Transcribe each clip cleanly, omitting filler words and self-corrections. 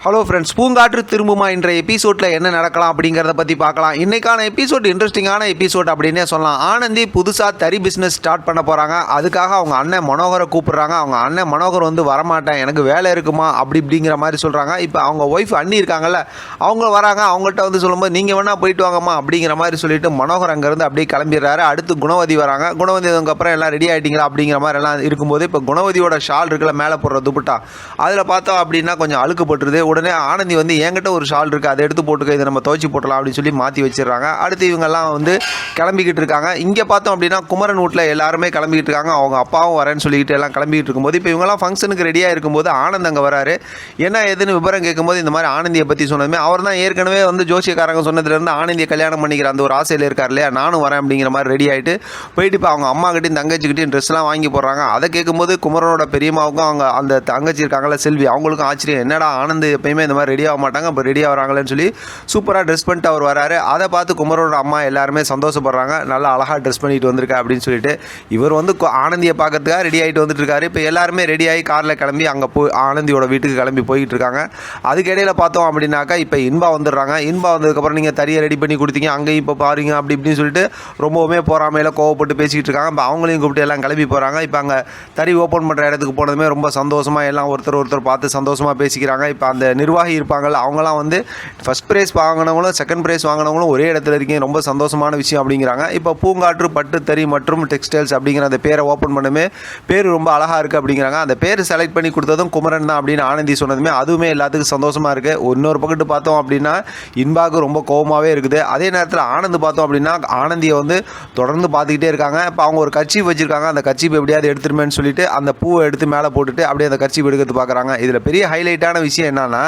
Hello friends, பூங்காற்று திரும்புமா என்ற எபிசோடில் என்ன நடக்கலாம் அப்படிங்கிறத பற்றி பார்க்கலாம். இன்றைக்கான எபிசோட் இன்ட்ரெஸ்டிங்கான எபிசோட் அப்படின்னே சொல்லலாம். ஆனந்தி புதுசாக தறி பிஸ்னஸ் ஸ்டார்ட் பண்ண போகிறாங்க. அதுக்காக அவங்க அண்ணன் மனோகரை கூப்பிட்றாங்க. அவங்க அண்ணன் மனோகர் வந்து வரமாட்டேன், எனக்கு வேலை இருக்குமா அப்படிங்கிற மாதிரி சொல்கிறாங்க. இப்போ அவங்க ஒய்ஃப் அண்ணி இருக்காங்கல்ல, அவங்க வராங்க. அவங்கள்ட்ட வந்து சொல்லும்போது நீங்கள் வேணால் போயிட்டு வாங்கம்மா அப்படிங்கிற மாதிரி சொல்லிட்டு மனோகர் அங்கேருந்து அப்படியே கிளம்பிடுறாரு. அடுத்து குணவதி வராங்க. குணவதி அதுக்கப்புறம் எல்லாம் ரெடி ஆகிட்டீங்களா அப்படிங்கிற மாதிரி எல்லாம் இருக்கும்போது இப்போ குணவதியோட ஷால் இருக்குல்ல, மேலே போடுற துப்பட்டா, அதில் பார்த்தோம் அப்படின்னா கொஞ்சம் அழுக்குப்பட்டுருது. உடனே ஆனந்தி வந்து என்கிட்ட ஒரு ஷால் இருக்குது, அதை எடுத்து போட்டுக்க, இதை நம்ம துவைச்சி போட்டலாம் அப்படின்னு சொல்லி மாற்றி வச்சிடறாங்க. அடுத்து இவங்கெல்லாம் வந்து கிளம்பிக்கிட்டு இருக்காங்க. இங்கே பார்த்தோம் அப்படின்னா குமரன் வீட்டில் எல்லாருமே கிளம்பிக்கிட்டு இருக்காங்க. அவங்க அப்பாவும் வரேன்னு சொல்லிக்கிட்டு எல்லாம் கிளம்பிக்கிட்டு இருக்கும்போது இப்போ இவங்கெல்லாம் ஃபங்க்ஷனுக்கு ரெடியாக இருக்கும்போது ஆனந்த் அங்கே வராரு. என்ன ஏதுன்னு விவரம் கேட்கும்போது இந்த மாதிரி ஆனந்தியை பற்றி சொன்னதுமே அவர் தான் ஏற்கனவே வந்து ஜோசியக்காரங்க சொன்னதுலேருந்து ஆனந்தியை கல்யாணம் பண்ணிக்கிற அந்த ஒரு ஆசையில் இருக்கார் இல்லையா, நானும் வரேன் அப்படிங்கிற மாதிரி ரெடி ஆகிட்டு போயிட்டு இப்போ அவங்க அம்மா கிட்டையும் தங்கச்சிக்கிட்டையும் ட்ரெஸ்லாம் வாங்கி போடுறாங்க. அதை கேட்கும்போது குமரனோட பெரியம்மாவுக்கும் அவங்க அந்த தங்கச்சி இருக்காங்களா செல்வி, அவங்களுக்கும் ஆச்சரியம், என்னடா ஆனந்த் எப்பயுமே இந்த மாதிரி ரெடி ஆக மாட்டாங்க, இப்போ ரெடி ஆகிறாங்களேன்னு சொல்லி சூப்பராக ட்ரெஸ் பண்ணிட்டு அவர் வராரு. அதை பார்த்து குமரோட அம்மா எல்லாருமே சந்தோஷப்படுறாங்க. நல்லா அழகாக ட்ரெஸ் பண்ணிட்டு வந்திருக்கா அப்படின்னு சொல்லிட்டு இவர் வந்து ஆனந்தியை பார்க்கறதுக்காக ரெடி ஆகிட்டு வந்துட்டு இருக்காரு. இப்போ எல்லாருமே ரெடி ஆகி காரில் கிளம்பி அங்கே போய் ஆனந்தியோட வீட்டுக்கு கிளம்பி போய்கிட்டு இருக்காங்க. அதுக்கிடையில் பார்த்தோம் அப்படின்னாக்கா இப்போ இன்பா வந்துடுறாங்க. இன்பா வந்ததுக்கப்புறம் நீங்கள் தறியை ரெடி பண்ணி கொடுத்தீங்க, அங்கேயும் இப்போ பாருங்க அப்படி இப்படின்னு சொல்லிட்டு ரொம்பவுமே போறாமையில் கோவப்பட்டு பேசிக்கிட்டு இருக்காங்க. இப்போ அவங்களையும் கூப்பிட்டு எல்லாம் கிளம்பி போகிறாங்க. இப்போ அங்கே தறி ஓப்பன் பண்ணுற இடத்துக்கு போனதுமே ரொம்ப சந்தோஷமாக எல்லாம் ஒருத்தர் பார்த்து சந்தோஷமாக பேசிக்கிறாங்க. இப்போ அந்த நிர்வாகி இருப்பாங்கள்ல, அவங்களாம் வந்து ஃபஸ்ட் ப்ரைஸ் வாங்கினவங்களும் செகண்ட் ப்ரைஸ் வாங்கினவங்களும் ஒரே இடத்துல இருக்கீங்க, ரொம்ப சந்தோஷமான விஷயம் அப்படிங்கிறாங்க. இப்போ பூங்காற்று பட்டு தறி மற்றும் டெக்ஸ்டைல்ஸ் அப்படிங்கிற அந்த பேரை ஓப்பன் பண்ணுமே பேர் ரொம்ப அழகாக இருக்குது அப்படிங்கிறாங்க. அந்த பேர் செலக்ட் பண்ணி கொடுத்ததும் குமரன் தான் அப்படின்னு ஆனந்தி சொன்னதுமே அதுவுமே எல்லாத்துக்கும் சந்தோஷமாக இருக்குது. இன்னொரு பக்கத்து பார்த்தோம் அப்படின்னா இன்பாக்கு ரொம்ப கோபமாகவே இருக்குது. அதே நேரத்தில் ஆனந்த் பார்த்தோம் அப்படின்னா ஆனந்தியை வந்து தொடர்ந்து பார்த்துக்கிட்டே இருக்காங்க. இப்போ அவங்க ஒரு கர்ச்சீப் வச்சுருக்காங்க. அந்த கர்ச்சீப் எப்படியாவது எடுத்துருமேன்னு சொல்லிட்டு அந்த பூவை எடுத்து மேலே போட்டுட்டு அப்படியே அந்த கர்ச்சீப் எடுக்கிறது பார்க்குறாங்க. இதில் பெரிய ஹைலைட்டான விஷயம் என்னன்னா,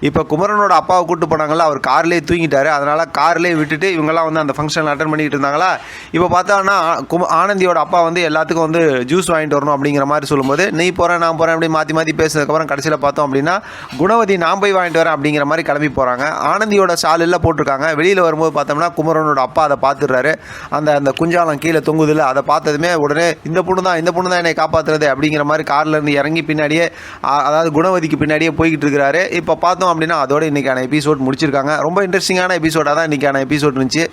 இப்போ குமரனோட அப்பாவை கூட்டு போனாங்களா, அவர் கார்லேயே தூங்கிட்டாரு. அதனால் கார்லேயே விட்டுட்டு இவங்கெல்லாம் வந்து அந்த ஃபங்க்ஷனில் அட்டன் பண்ணிக்கிட்டு இருந்தாங்களா. இப்போ பார்த்தோன்னா ஆனந்தியோட அப்பா வந்து எல்லாத்துக்கும் வந்து ஜூஸ் வாங்கிட்டு வரணும் அப்படிங்கிற மாதிரி சொல்லும்போது நீ போகிறேன் நான் போகிறேன் அப்படி மாற்றி மாற்றி பேசுனதுக்கப்புறம் கடைசியில் பார்த்தோம் அப்படின்னா குணவதி நான் போய் வாங்கிட்டு வரேன் அப்படிங்கிற மாதிரி கிளம்பி போகிறாங்க. ஆனந்தியோட சாலில் போட்டிருக்காங்க. வெளியில் வரும்போது பார்த்தோம்னா குமரனோட அப்பா அதை பார்த்துடுறாரு. அந்த குஞ்சாலம் கீழே தொங்குதில்ல, அதை பார்த்ததுமே உடனே இந்த பொண்ணு தான் என்னை காப்பாற்றுறது அப்படிங்கிற மாதிரி கார்லேருந்து இறங்கி பின்னாடியே அதாவது குணவதிக்கு பின்னாடியே போய்கிட்டு இருக்கிறாரு. இப்போ பார்த்தோம் அப்படின்னா அதோட இன்றைக்கான எபிசோட் முடிச்சிருக்காங்க. ரொம்ப இன்ட்ரெஸ்டிங்கான எபிசோடாக தான் இன்றைக்கான எபிசோட் இருந்துச்சு.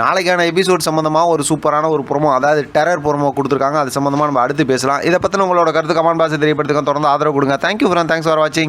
நாளைக்கான எபிசோட் சம்மந்தமாக ஒரு சூப்பரான ஒரு ப்ரோமோ, அதாவது டெரர் ப்ரோமோ கொடுத்துருக்காங்க. அது சம்மந்தமாக நம்ம அடுத்து பேசலாம். இதை பற்றின உங்களோட கருத்து கமெண்ட் பாக்ஸில் தெரியப்படுத்துங்க. தொடர்ந்து ஆதரவு கொடுங்க. தேங்க்யூ ஃப்ரெண்ட், தேங்க்ஸ் ஃபார் வாட்சிங்.